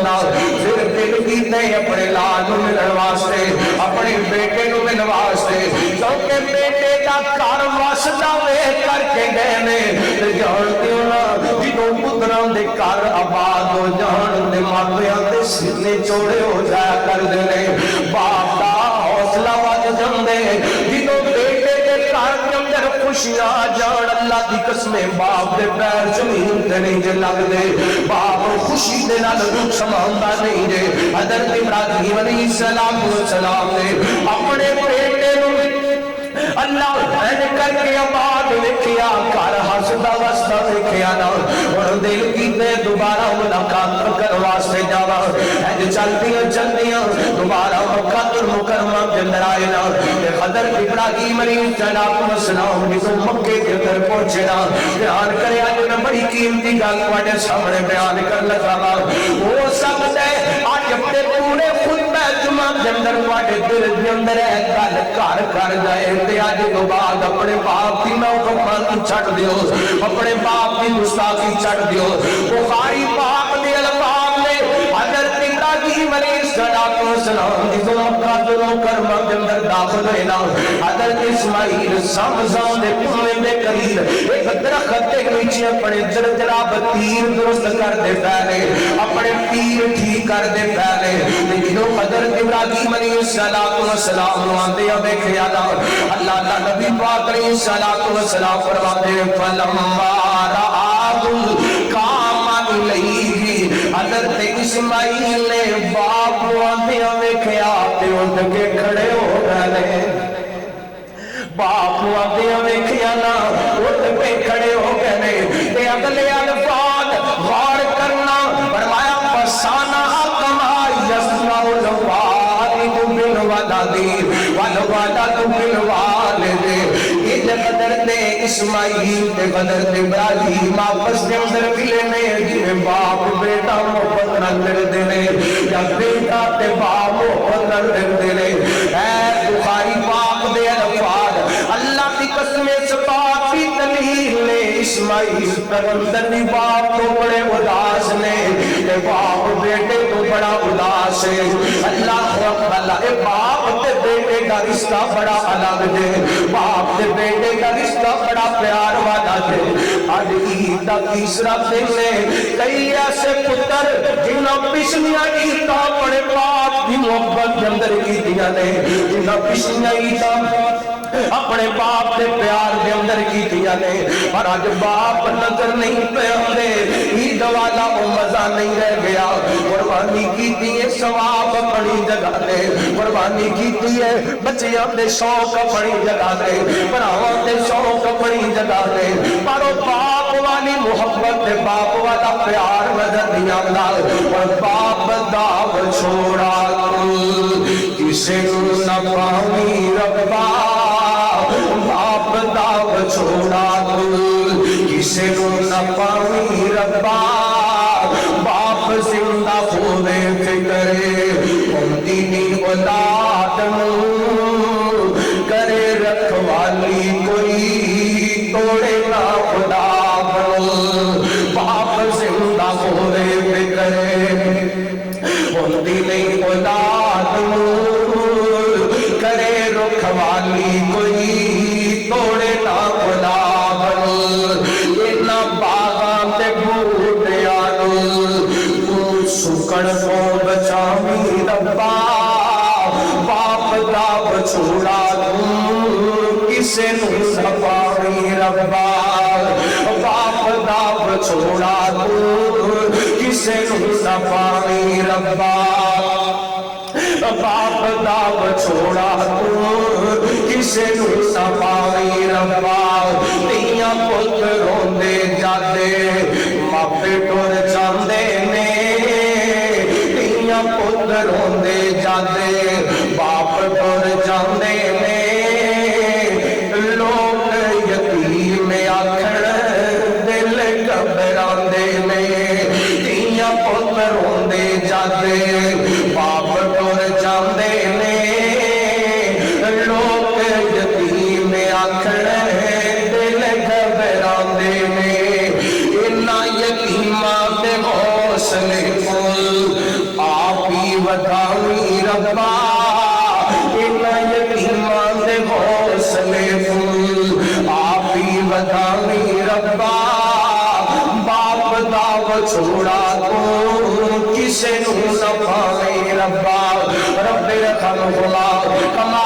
نا پھر دل کیتے اپنے لال ملن واسطے اپنے بیٹے نو ملن واسطے کیونکہ بیٹے دا گھر وسدا ویکھ کر کے گئے نے تے جانتے ہو نا جدوں پتراں دے گھر آباد ہو جان تے ماپیاں دے سینے چوڑے ہو جایا کردے نے باپ دا حوصلہ ود جاندے جدوں بیٹے دے گھر دے اندر خوشیاں جان اللہ دی قسم باپ دے پیر زمین تے نہیں جے لگ دے باپ خوشی دے نال سماندا نہیں جے حضرت ابراہیم علیہ السلام نے اپنے بیٹے نو اللہ نے کر کے آباد ویکھیا گھر ہسدا وسدا ویکھیا نا اور دل کیتے دوبارہ ملاقات کرن واسطے جاواں اج چلدیاں دوبارہ مکہ المکرمہ دے اندر آئے نا تے حضرت ابراہیم علیہ السلام جدوں مکے دے اندر پہنچے نا بیان کرے اج میں بڑی قیمتی گل تواڈے سامنے بیان کرن لگا وا ہو سکدا ہے اج اپنے پورے خطبہ جمعہ دے اندر تواڈے دل دے اندر ہے گل گھر گھر جائے تے اج تو بعد اپنے باپ کی نافرمانی چھڈ دیو اپنے باپ کی گستاخی چھڈ دیو بخاری پاک دے الفاظ نے حضرت ابراہیم علیہ السلام دی مکہ المکرمہ دے اندر داخل ہوئے نا حضرت اسماعیل سمزان دے کنویں دے قریب ایک درخت دے نیچے اپنے جراب تیر درست کر دے پہلے اپنے تیر ٹھیک کر دے پہلے لیکن حضرت ابراہیم علیہ السلام نو آندے ویکھیا نا اللہ دا نبی پاک علیہ السلام فرماتے فلما رآہ قام الیہ حضرت اسماعیل نے باپ نو آندے ویکھیا تے اٹھ کے کھڑے ہو گئے باپ نو آندے ویکھیا نا اٹھ کے کھڑے ہو گئے تے اگلے الفاظ غور کرنا فرمایا فسانہ کما یسمع الوالد بالولد والولد بالوالد یہ قدر تے اسماعیل تے قدر تے ابراہیم آپس دے اندر ملے نے جویں باپ بیٹا محبت نال لڑدے نے یا بیٹا تے باپ محبت نال لڑدے نے اے بخاری پاک دے الفاظ اللہ کی قسم اس بات کی دلیل نے اسماعیل پیغمبر دی باپ تو بڑے اداس نے تے باپ بیٹے تو بڑا اداس ہے اللہ اکبر اے باپ تے بیٹے کا رشتہ بڑا الگ ہے باپ تے بیٹے کا رشتہ بڑا پیار والا ہے آج عید دا تیسرا دن ہے کئی ایسے پتر جنہاں پچھلیاں عیداں بڑے باپ دی محبت کے اندر کیتیاں نے جنہاں پچھلیاں عیداں اپنے باپ دے پیار دے اندر کیتیاں نے پر آج باپ نظر نہیں پہ آندے عید والا وہ مزہ نہیں رہ گیا قربانی کیتی ہے ثواب اپنی جگہ دے قربانی کیتی ہے بچیاں دے شوق اپنی جگہ دے بھراواں دے شوق اپنی جگہ دے پر وہ باپ والی محبت دے باپ والا پیار نظر نہیں آندا اور باپ دا چھوڑا کسے نہ پاویں ربا باپ دا چھوڑا کسے نہ پاویں ربا باپ زندہ ہوے فکرے ہوندی نہیں اولاد کرے رکھوالی کوئی توڑے نہ خدا باپ زندہ ہوے فکرے ہوندی نہیں اولاد کرے رکھوالی کوئی توڑے نہ خدا اینا باغاں تے بوٹیاں نو سکن کو بچاویں ربا باپ دا بچوڑا کسے نو سپاویں ربا باپ دا بچوڑا کسے نو سپاویں ربا باپ دا بچوڑا کسے نو سپاویں ربا تیاں پتر روندے جاندے ماپے ٹر جاندے نے ਧੀਆਂ ਪੁੱਤ ਰੋਂਦੇ ਜਾਂਦੇ ਬਾਪ ਟੁਰ ਜਾਂਦੇ ਨੇ ਲੋਕ ਯਤੀਮ ਆਖਣ ਦਿਲ ਘਬਰਾਉਂਦੇ ਨੇ ਧੀਆਂ ਪੁੱਤ ਰੋਂਦੇ ਜਾਂਦੇ ਬਾਪ ਟੁਰ ਜਾਂਦੇ ਨੇ ਲੋਕ ਯਤੀਮ ਆਖਣ ਦਿਲ ਘਬਰਾਉਂਦੇ ਨੇ ਇਨ੍ਹਾਂ ਯਤੀਮਾਂ ਦੇ ਹੌਸਲੇ ਫੁੱਲ ਆਪ ਹੀ ਵਧਾਵੀਂ ਰੱਬਾ ਇਨ੍ਹਾਂ ਯਤੀਮਾਂ ਦੇ ਹੌਸਲੇ ਫੁੱਲ ਆਪ ਹੀ ਵਧਾਵੀਂ ਰੱਬਾ ਬਾਪ ਦਾ ਵਿਛੋੜਾ ਤੂੰ ਕਿਸੇ ਨੂੰ ਨਾ ਪਾਵੇਂ ਰੱਬਾ ਰੱਬੇ ਰਖਮਹੁਲਾ ਕਮਾ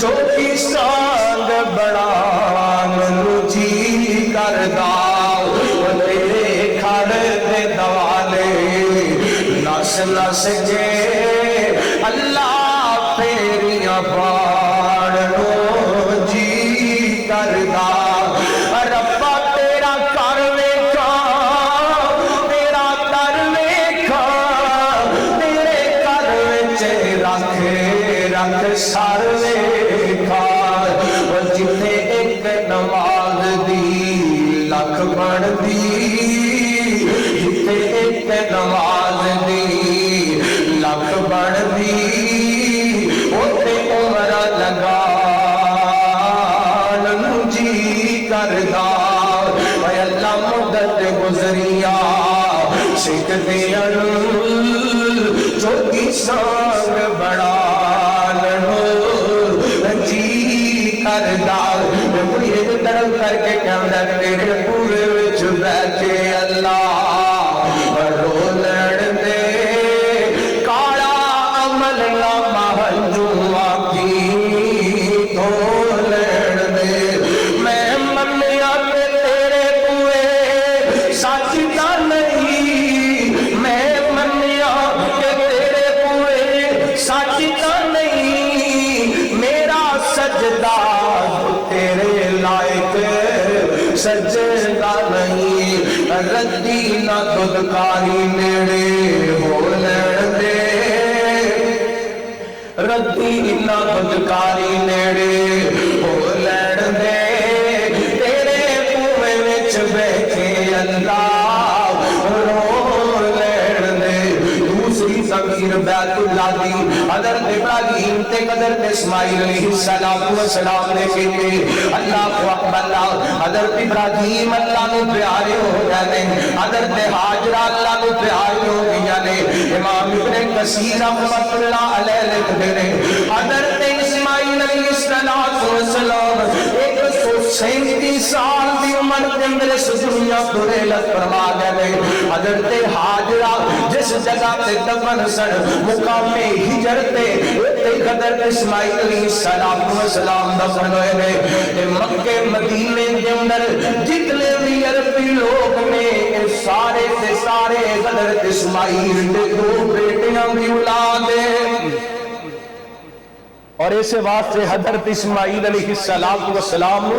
چوکی سانگ بڑان نو جی کردا تیرے کھڑ دے دوالے نس نس کے اللہ تیریاں پاڑ نو جی کردا ربا تیرا کر ویکھا تیرا در ویکھا تیرے کر وچ رکھ سر ویکھا جتھے ایک نماز دی لکھ بن دی جتھے ایک نماز دی لکھ بن دی اوتے عمر لگان جی کردا اے اللہ مدت گزریا سکھ دیاں چوکی سانگ بڑان جی کردا کوئی ایک طرف کر کے کہندا تیرے پورے وچ بیٹھے اللہ رو لڑ دے کالا عمل نامہ جوا کی تو لڑ دے میں منیا تے تیرے پوئے سچ دا نہیں میں منیا کہ تیرے پوئے سچ دا نہیں میرا سجدہ تیرے لائق سجدہ نہیں ردی نہ ددکاری نیڑے ہو لڑ دے ردی نہ ددکاری نیڑے ہو لڑ دے تیرے پوے وچ بیٹھے اللہ رو لڑ دے دوسری ضمیر بیت اللہ دی حضرت ابراہیم تے حضرت اسماعیل علیہ السلام نے کہتے اللہ اکبر حضرت ابراہیم اللہ نو پیارے ہو گئے نے حضرت ہاجرہ اللہ نو پیارے ہو گیا نے امام ابن کثیر رحمۃ اللہ علیہ لکھتے ہیں حضرت اسماعیل علیہ السلام 137 سال دی عمر کے اندر اس دنیا کو رحلت فرما گئے حضرت ہاجرہ جس جگہ تے دفن سن مقام ہجرت حضرت اسماعیل علیہ السلام دفن ہوئے نے مکے مدینے کے اندر جتنے بھی عربی لوگ نے سارے سے سارے حضرت اسماعیل کے 2 بیٹیاں بھی اولاد ہیں اور اسے واسطے حضرت اسماعیل علیہ السلام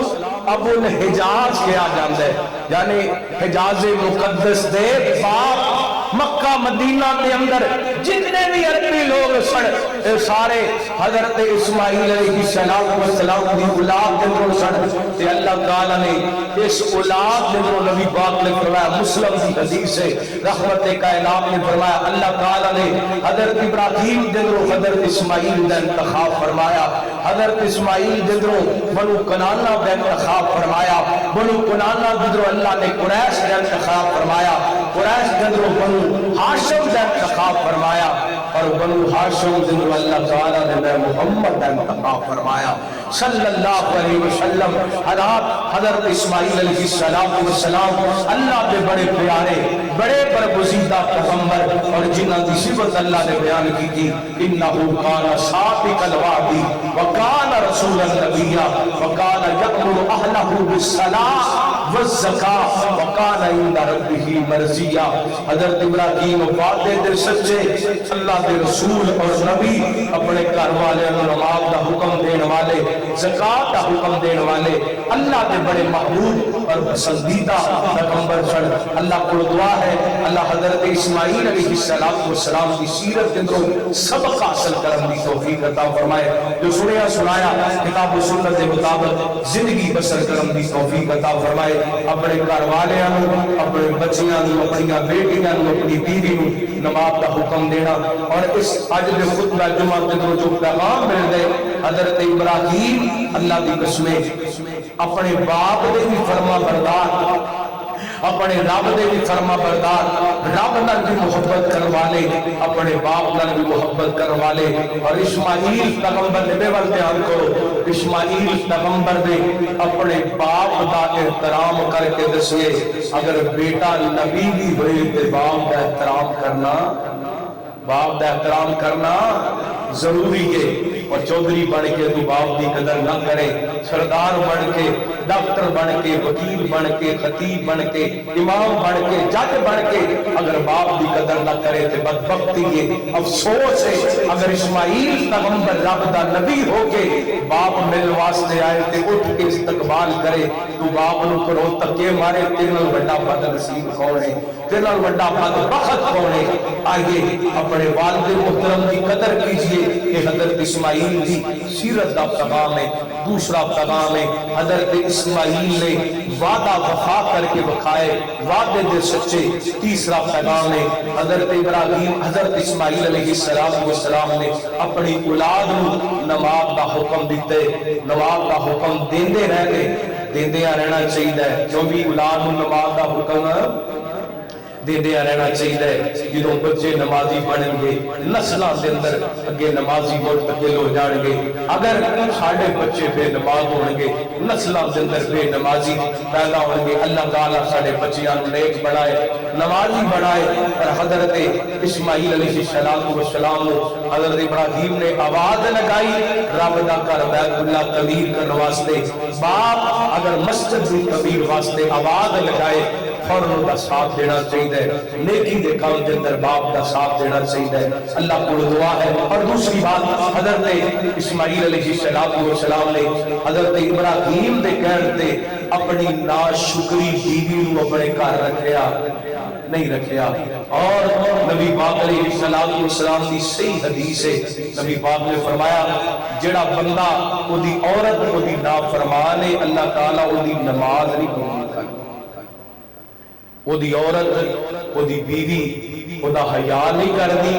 ابو الحجاز کیا جاندے یعنی حجاز مقدس دے باپ مکہ مدینہ کے اندر جتنے بھی عربی لوگ سن سارے حضرت اسماعیل علیہ السلام کی اولاد کے اندر سن تے اللہ تعالی نے اس اولاد کے اندر نبی پاک نے فرمایا مسلم کی حدیث سے رحمت کائنات نے فرمایا اللہ تعالی نے حضرت ابراہیم کے اندر حضرت اسماعیل کا انتخاب فرمایا حضرت اسماعیل کے اندر بنو کنانہ کا انتخاب فرمایا بنو کنانہ کے اندر اللہ نے قریش کا انتخاب فرمایا قریش کے اندر بنو ہاشم کا انتخاب فرمایا اور بنو ہاشم کے اندر اللہ تعالی نے محمد کا انتخاب فرمایا صلی اللہ علیہ وسلم حضرت اسماعیل علیہ السلام اللہ کے بڑے پیارے بڑے برگزیدہ پیغمبر اور جنہاں کی صفت اللہ نے بیان کی تھی انہو کان صادق الوعد وکان رسول النبی وکان یأمر اہلہ بالصلاۃ والزکاۃ وکان عند ربہ مرضیہ حضرت ابراہیم وعدے دے سچے اللہ کے رسول اور نبی اپنے گھر والے نماز کا حکم دینے والے زکات کا حکم دینے والے اللہ کے بڑے محبوب اور پسندیدہ پیغمبر سن اللہ کو دعا ہے اللہ حضرت اسماعیل علیہ السلام کی سیرت کے اندر سبق حاصل کرنے کی توفیق عطا فرمائے جو سنیا سنایا کتاب و سنت کے مطابق زندگی بسر کرنے کی توفیق عطا فرمائے اپنے گھر والوں اپنے بچیاں اپنی بیٹیاں اپنی بیوی نماز کا حکم دینا اور اس اج کے خطبہ جمعہ کے اندر جو پیغام مل گئے حضرت ابراہیم اللہ کی قسمیں اپنے باپ دے بھی فرما بردار اپنے رب دے بھی فرما بردار رب نال بھی محبت کرنے والے اپنے باپ نال بھی محبت کرنے والے اور اسماعیل پیغمبر نے بے دھیان کرو اسماعیل پیغمبر نے اپنے باپ دا احترام کر کے دسے اگر بیٹا نبی بھی ہوئے تے باپ دا احترام کرنا ضروری ہے اور چودھری بن کے تو باپ کی قدر نہ کرے، سردار بن کے، ڈاکٹر بن کے، وکیل بن کے، خطیب بن کے، امام بن کے، جج بن کے اگر باپ کی قدر نہ کرے تو بدبختی ہے، افسوس ہے۔ اگر اسماعیل پیغمبر رب دا نبی ہو کے باپ مل واسطے آئے تے اٹھ کے استقبال کرے تو باپ نو کرو تکے مارے، تیرے نال بڑا بد نصیب کون ہے، تیرے نال بڑا بدبخت کون ہے؟ آئیے اپنے والد محترم کی قدر کیجئے کہ حضرت اسماعیل کی سیرت دا پیغام ہے۔ دوسرا پیغام ہے، حضرت اسماعیل نے وعدہ وفا کر کے بکھائے، وعدے دے سچے۔ تیسرا پیغام ہے، حضرت ابراہیم، حضرت اسماعیل علیہ السلام نے اپنی اولاد نو نماز دا حکم دیتے، نماز دا حکم دیندے رہنا چاہیے، جو بھی اولاد نو نماز دا حکم دیندے رہنا چاہیے۔ جدوں بچے نمازی بنن گے، نسلاں دے اندر اگے نمازی منتقل ہو جان گے۔ اگر ساڈے بچے بے نماز ہون گے، نسلاں دے اندر بے نمازی پیدا ہون گے، اللہ تعالیٰ ساڈے بچیاں نوں نیک بنائے، نمازی بنائے۔ اور حضرت اسماعیل علیہ السلام نو حضرت ابراہیم نے آواز لگائی رب دا گھر بیت اللہ تعمیر کرنے واسطے۔ باپ اگر مسجد کی تعمیر واسطے آواز لگائے فوراً دا ساتھ دینا چاہیے، نیکی دے کام دے اندر باپ دا ساتھ دینا چاہیے۔ اللہ کو دعا ہے۔ اور دوسری بات، حضرت اسماعیل علیہ السلام نے حضرت ابراہیم دے کہن تے اپنی ناشکری بیوی نو اپنے گھر رکھیا نہیں رکھیا۔ اور نبی پاک علیہ السلام کی صحیح حدیث ہے، نبی پاک نے فرمایا جڑا بندہ او دی عورت او دی نافرمان ہے، اللہ تعالیٰ او دی نماز نہیں قبول کرتا۔ وہ دی عورت، وہ دی بیوی، وہ دا حیا نہیں کردی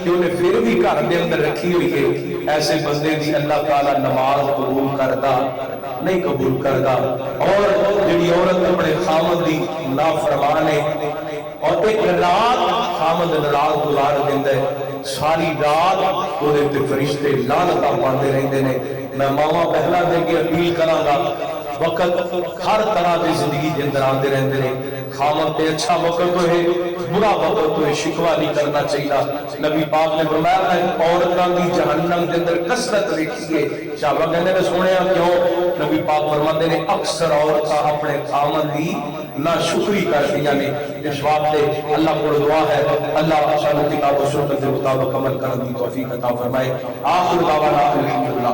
کہ انہیں پھر بھی گھر دے اندر رکھی ہوئی ہے، ایسے بندے دی اللہ تعالیٰ نماز قبول کرتا نہیں قبول کرتا۔ اور جڑی عورت اپنے خامد دی نافرمان ہے اور ایک رات خامد ناراض گزار دیندا ہے، ساری رات اودے تے فرشتے لعنتاں پاندے رہندے نے۔ میں ماواں بہناں دے کے اپیل کراں گا، وقت ہر طرح کی زندگی کے اندر آتے رہتے ہیں، خامد تے اچھا وقت تو ہے، برا وقت تو ہے، شکوہ نہیں کرنا چاہیے۔ نبی پاک نے فرمایا ہے عورتاں دی جہنم کے اندر کثرت دیکھیے۔ صحابہ کہتے ہیں سنیا کیوں؟ نبی پاک فرماتے ہیں اکثر عورتاں اپنے خامد دی ناشکری کردیاں نے۔ اس واسطے اللہ کو دعا ہے اللہ سانو کتاب و سنت کے مطابق عمل کرنے کی توفیق عطا فرمائے۔ آخر دعوانا الحمدللہ۔